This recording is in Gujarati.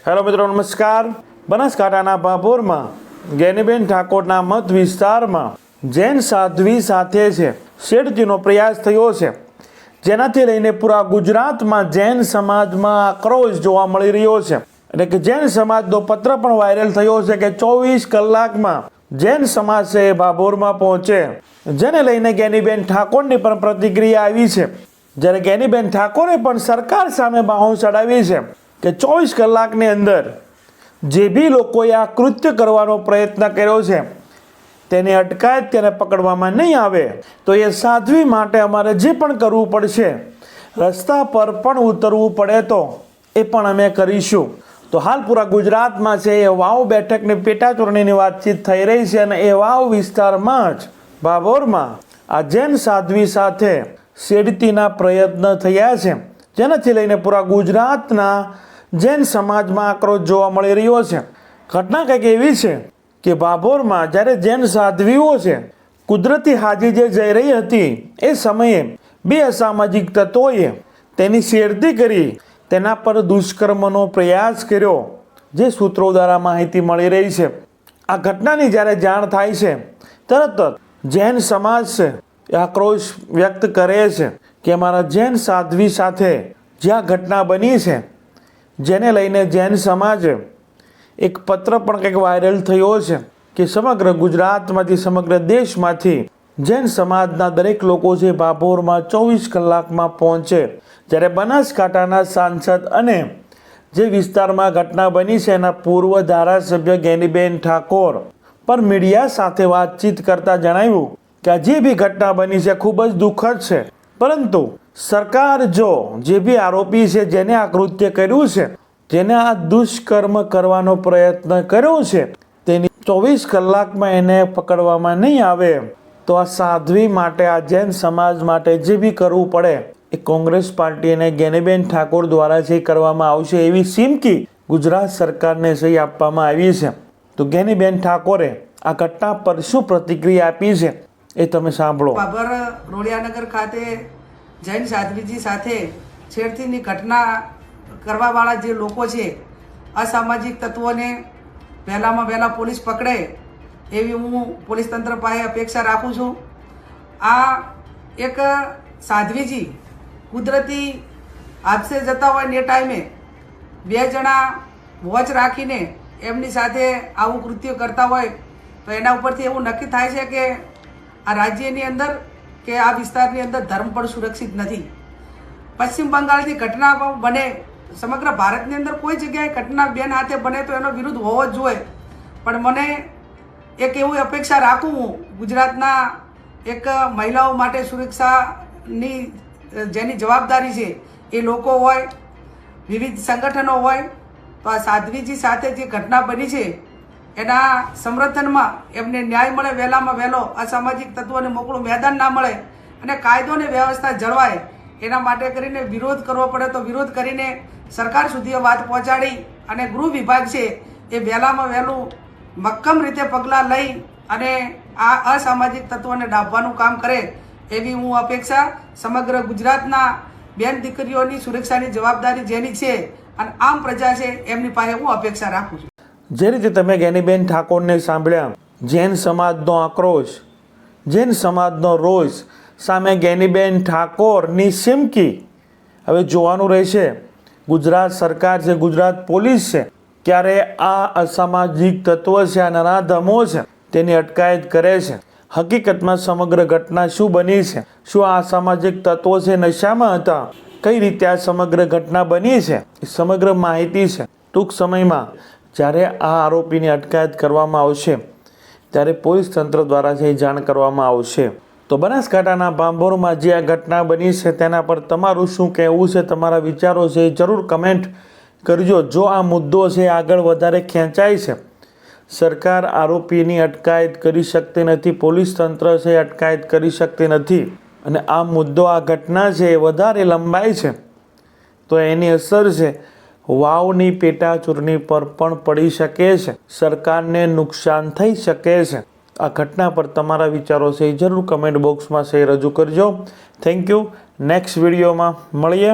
હેલો મિત્રો, નમસ્કાર। બનાસકાંઠાના ભાભોરમાં ગેનીબેન ઠાકોરના મત વિસ્તારમાં જૈન સાધ્વી સાથે છે છેડતીનો પ્રયાસ થયો છે, જેનાથી લઈને પૂરા ગુજરાતમાં જૈન સમાજમાં આક્રોશ જોવા મળી રહ્યો છે। એટલે કે જૈન સમાજનો પત્ર પણ વાયરલ થયો છે કે 24 કલાકમાં જૈન સમાજ છે ભાભોરમાં પહોંચે, જેને લઈને ગેનીબેન ઠાકોરની પણ પ્રતિક્રિયા આવી છે। જ્યારે ગેનીબેન ઠાકોરે પણ સરકાર સામે બાહો ચડાવી છે કે 24 કલાકની અંદર જે બી લોકોએ આ કૃત્ય કરવાનો પ્રયત્ન કર્યો છે તેની અટકાયત તેને પકડવામાં નહીં આવે તો એ સાધ્વી માટે અમારે જે પણ કરવું પડશે, રસ્તા પર પણ ઉતરવું પડે તો એ પણ અમે કરીશું। તો હાલ પૂરા ગુજરાતમાં છે એ વાવ બેઠકની પેટા ચૂંટણીની વાતચીત થઈ રહી છે અને એ વાવ વિસ્તારમાં જ ભાભોરમાં આ જૈન સાધ્વી સાથે છેડતીના પ્રયત્ન થયા છે, જેનાથી લઈને પૂરા ગુજરાતના જૈન સમાજમાં આક્રોશ જોવા મળી રહ્યો છે। ઘટના કંઈક એવી છે કે ભાભોરમાં જ્યારે જૈન સાધ્વીઓ છે કુદરતી હાજી જે જઈ રહી હતી એ સમયે બે અસામાજિક તત્વોએ તેની છેડતી કરી તેના પર દુષ્કર્મનો પ્રયાસ કર્યો, જે સૂત્રો દ્વારા માહિતી મળી રહી છે। આ ઘટનાની જ્યારે જાણ થાય છે તરત જ જૈન સમાજ છે એ આક્રોશ વ્યક્ત કરે છે કે અમારા જૈન સાધ્વી સાથે જ્યાં ઘટના બની છે, જેને લઈને જૈન સમાજે એક પત્ર પણ કંઈક વાયરલ થયો છે કે સમગ્ર ગુજરાતમાંથી સમગ્ર દેશમાંથી જૈન સમાજના દરેક લોકો છે ભાભોરમાં 24 કલાકમાં પહોંચે। જ્યારે બનાસકાંઠાના સાંસદ અને જે વિસ્તારમાં ઘટના બની છે એના પૂર્વ ધારાસભ્ય ગેનીબેન ઠાકોર પર મીડિયા સાથે વાતચીત કરતા જણાવ્યું કે આ જે બી ઘટના બની છે ખૂબ જ દુઃખદ છે, પરંતુ સરકાર જો જે બી આરોપી છે જેને આ કૃત્ય કર્યું છે, જેને આ દુષ્કર્મ કરવાનો પ્રયત્ન કર્યો છે, તેની 24 કલાકમાં એને પકડવામાં નહીં આવે તો આ સાધ્વી માટે, આ જૈન સમાજ માટે જે બી કરવું પડે એ કોંગ્રેસ પાર્ટી અને ગેનીબેન ઠાકોર દ્વારા જે કરવામાં આવશે એવી ચીમકી ગુજરાત સરકારને સહી આપવામાં આવી છે। તો ગેનીબેન ઠાકોરે આ ઘટના પર શું પ્રતિક્રિયા આપી છે એ તમે સાંભળો। બાબર રોડિયાનગર ખાતે જૈન સાધ્વીજી સાથે છેડતીની ઘટના કરવાવાળા જે લોકો છે, અસામાજિક તત્વોને વહેલામાં વહેલા પોલીસ પકડે એવી હું પોલીસ તંત્ર પાસે અપેક્ષા રાખું છું। આ એક સાધ્વીજી કુદરતી હાદસે જતા હોય ને એ ટાઈમે બે જણા વોચ રાખીને એમની સાથે આવું કૃત્ય કરતા હોય તો એના ઉપરથી એવું નક્કી થાય છે કે આ રાજ્યની અંદર કે આ વિસ્તારની અંદર ધર્મ પણ સુરક્ષિત નથી। પશ્ચિમ બંગાળથી ઘટના બને, સમગ્ર ભારતની અંદર કોઈ જગ્યાએ ઘટના બેન હાથે બને તો એનો વિરુદ્ધ હોવો જ જોઈએ, પણ મને એક એવી અપેક્ષા રાખું હું ગુજરાતના એક મહિલાઓ માટે સુરક્ષાની જેની જવાબદારી છે એ લોકો હોય, વિવિધ સંગઠનો હોય, તો આ સાધ્વીજી સાથે જે ઘટના બની છે એના સમર્થનમાં એમને ન્યાય મળે, વહેલામાં વહેલો અસામાજિક તત્વોને મોકળું મેદાન ના મળે અને કાયદો અને વ્યવસ્થા જળવાય એના માટે કરીને વિરોધ કરવો પડે તો વિરોધ કરીને સરકાર સુધી વાત પહોંચાડી અને ગૃહ વિભાગ છે એ વહેલામાં વહેલું મક્કમ રીતે પગલાં લઈ અને આ અસામાજિક તત્વોને ડાબવાનું કામ કરે એવી હું અપેક્ષા સમગ્ર ગુજરાતના બેન દીકરીઓની સુરક્ષાની જવાબદારી જેની છે અને આમ પ્રજા છે એમની પાસે હું અપેક્ષા રાખું છું। જે રીતે તમે ગેનીબેન ઠાકોરને સાંભળ્યા, જૈન સમાજનો આક્રોશ, જૈન સમાજનો રોષ સામે ગેનીબેન ઠાકોરની ચીમકી, હવે જોવાનું રહેશે ગુજરાત સરકાર છે, ગુજરાત પોલીસ છે ક્યારે આ અસામાજિક તત્વો છે, આ નરાધમો છે તેની અટકાયત કરે છે। હકીકતમાં સમગ્ર ઘટના શું બની છે, શું આ અસામાજિક તત્વો છે નશામાં હતા, કઈ રીતે આ સમગ્ર ઘટના બની છે એ સમગ્ર માહિતી છે ટૂંક સમયમાં જ્યારે આ આરોપીની અટકાયત કરવામાં આવશે ત્યારે પોલીસ તંત્ર દ્વારા જે જાણ કરવામાં આવશે। તો બનાસકાંઠાના ભાભોરમાં જે આ ઘટના બની છે તેના પર તમારું શું કહેવું છે, તમારા વિચારો છે એ જરૂર કમેન્ટ કરજો। જો આ મુદ્દો છે આગળ વધારે ખેંચાય છે, સરકાર આરોપીની અટકાયત કરી શકતી નથી, પોલીસ તંત્ર છે અટકાયત કરી શકતી નથી અને આ મુદ્દો, આ ઘટના છે એ વધારે લંબાય છે તો એની અસર છે વાવની પેટા ચૂંટણી પર પણ પડી શકે છે, સરકારને નુકસાન થઈ શકે છે। આ ઘટના પર તમારા વિચારો છે એ જરૂર કમેન્ટ બોક્સમાં છે રજૂ કરજો। Thank you. નેક્સ્ટ વિડીયોમાં મળીએ।